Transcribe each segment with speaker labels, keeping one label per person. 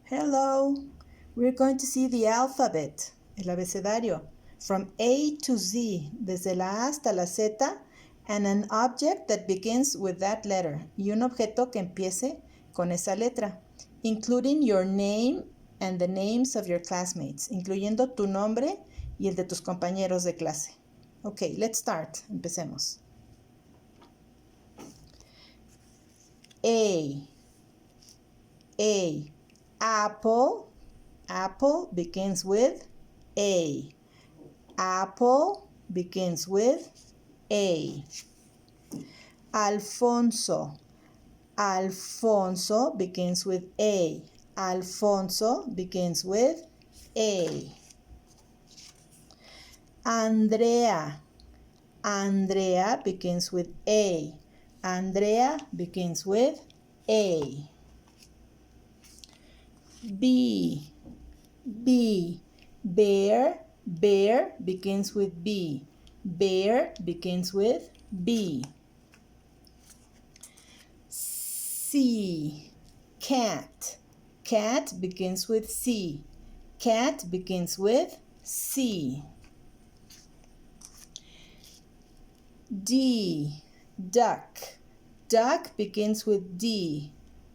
Speaker 1: Hello! We're going to see the alphabet, el abecedario, from A to Z, desde la A hasta la Z, and an object that begins with that letter, y un objeto que empiece con esa letra, including your name and the names of your classmates, incluyendo tu nombre y el de tus compañeros de clase. Okay, let's start. Empecemos. A. Apple. Apple begins with A. Apple begins with A. Alfonso. Alfonso begins with A. Alfonso begins with A. Andrea. Andrea begins with A. Andrea begins with A. B. Bear. Bear begins with B. Bear begins with B. C. Cat. Cat begins with C. Cat begins with C. D. Duck. Duck begins with D.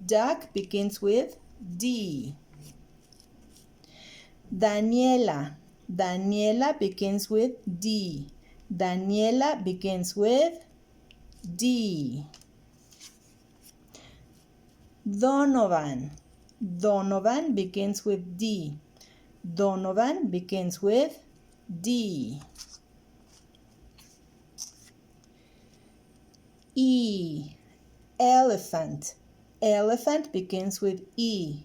Speaker 1: Duck begins with D. Daniela. Daniela begins with D. Daniela begins with D. Donovan. Donovan begins with D. Donovan begins with D. E. Elephant. Elephant begins with E.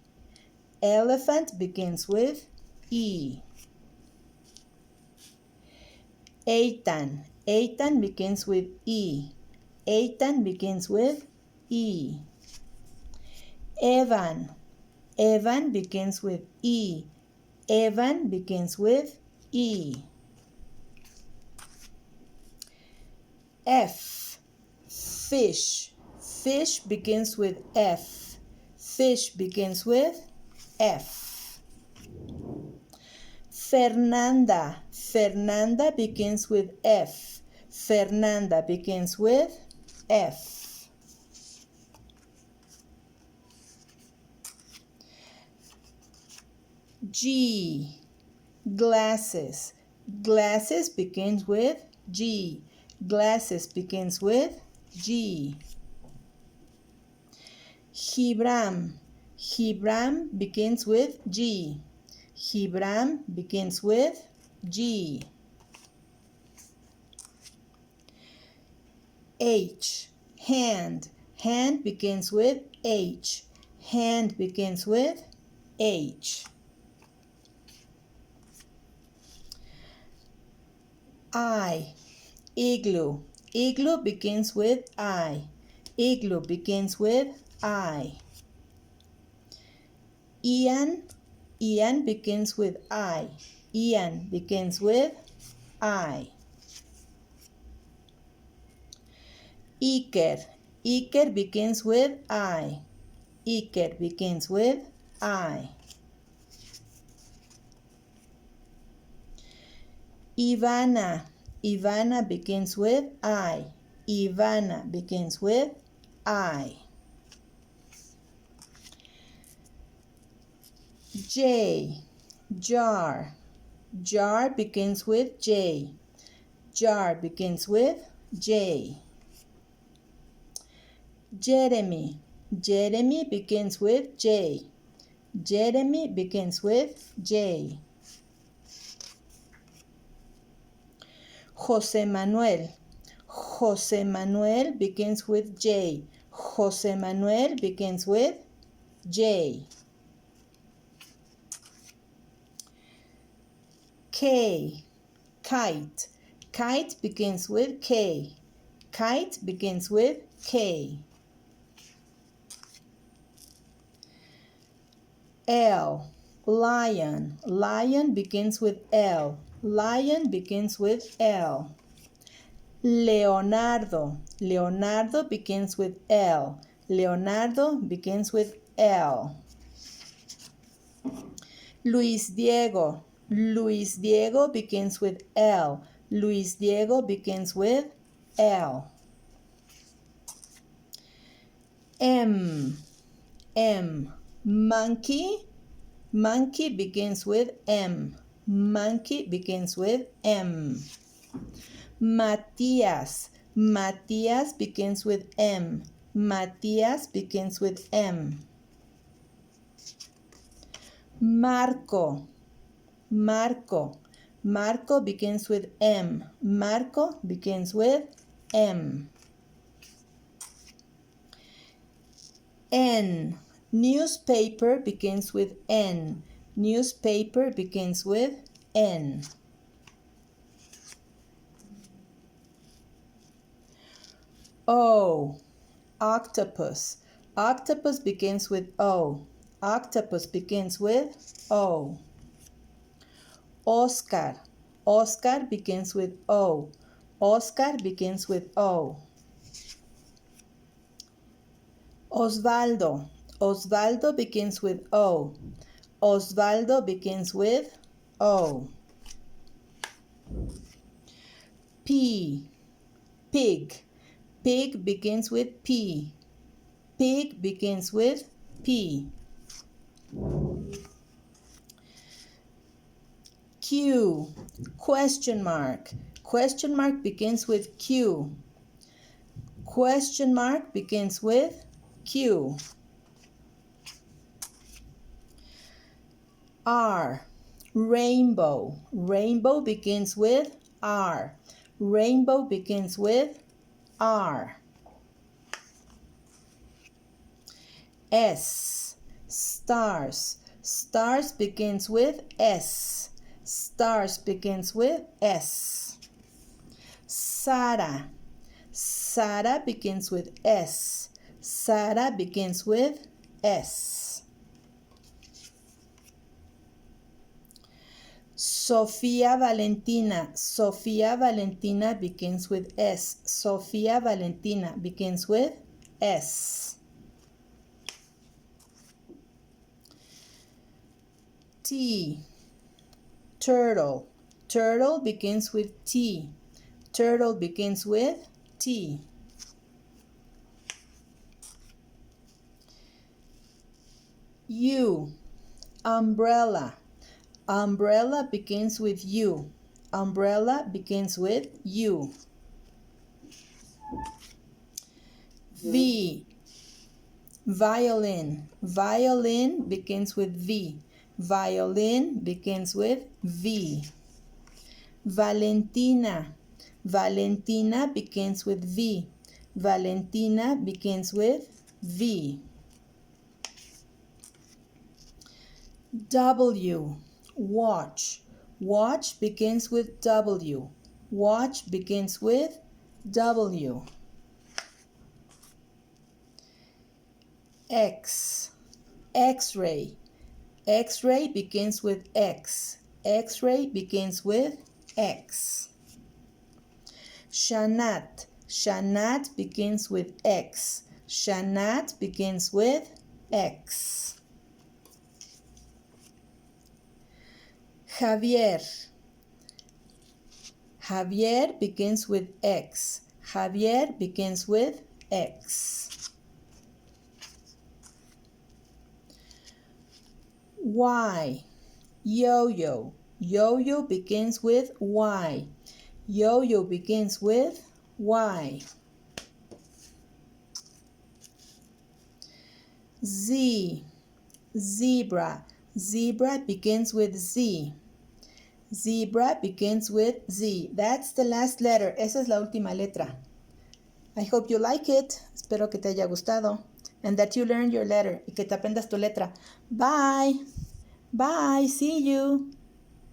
Speaker 1: Elephant begins with E. Eitan. Eitan begins with E. Eitan begins with E. Evan. Evan begins with E. Evan begins with E. F. Fish. Fish begins with F. Fish begins with F. Fernanda. Fernanda begins with F. Fernanda begins with F. G. Glasses. Glasses begins with G. Glasses begins with G. Gibran. Gibran begins with G. Gibran begins with G. H. Hand. Hand begins with H. Hand begins with H. I. Igloo. Igloo begins with I. Igloo begins with I. Ian. Ian begins with I. Ian begins with I. Iker. Iker begins with I. Iker begins with I. Ivana. Ivana begins with I. Ivana begins with I. J. Jar. Jar begins with J. Jar begins with J. Jeremy. Jeremy begins with J. Jeremy begins with J. Jose Manuel. Jose Manuel begins with J. Jose Manuel begins with J. K. Kite. Kite begins with K. Kite begins with K. L. Lion. Lion begins with L. Lion begins with L. Leonardo. Leonardo begins with L. Leonardo begins with L. Luis Diego. Luis Diego begins with L. Luis Diego begins with L. M. M. Monkey. Monkey begins with M. Monkey begins with M. Matías. Matías begins with M. Matías begins with M. Marco. Marco. Marco begins with M. Marco begins with M. N. Newspaper begins with N. Newspaper begins with N. O. Octopus. Octopus begins with O. Octopus begins with O. Oscar. Oscar begins with O. Oscar begins with O. Osvaldo. Osvaldo begins with O. Osvaldo begins with O. P. Pig. Pig begins with P. Pig begins with P. Q. Question mark. Question mark begins with Q. Question mark begins with Q. R. Rainbow. Rainbow begins with R. Rainbow begins with R. S. Stars. Stars begins with S. Stars begins with S. Sara. Sara begins with S. Sara begins with S. Sofía Valentina. Sofía Valentina begins with S. Sofía Valentina begins with S. T. Turtle. Turtle begins with T. Turtle begins with T. U. Umbrella. Umbrella begins with U. Umbrella begins with U. V. Violin. Violin begins with V. Violin begins with V. Valentina. Valentina begins with V. Valentina begins with V. W. Watch. Watch begins with W. Watch begins with W. X. X-ray. X-ray begins with X. X-ray begins with X. Shanat. Shanat begins with X. Shanat begins with X. Javier. Javier begins with X. Javier begins with X. Y. Yo-yo. Yo-yo begins with Y. Yo-yo begins with Y. Z. Zebra. Zebra begins with Z. Zebra begins with Z. That's the last letter. Esa es la última letra. I hope you like it. Espero que te haya gustado. And that you learn your letter. Y que te aprendas tu letra. Bye. Bye. See you.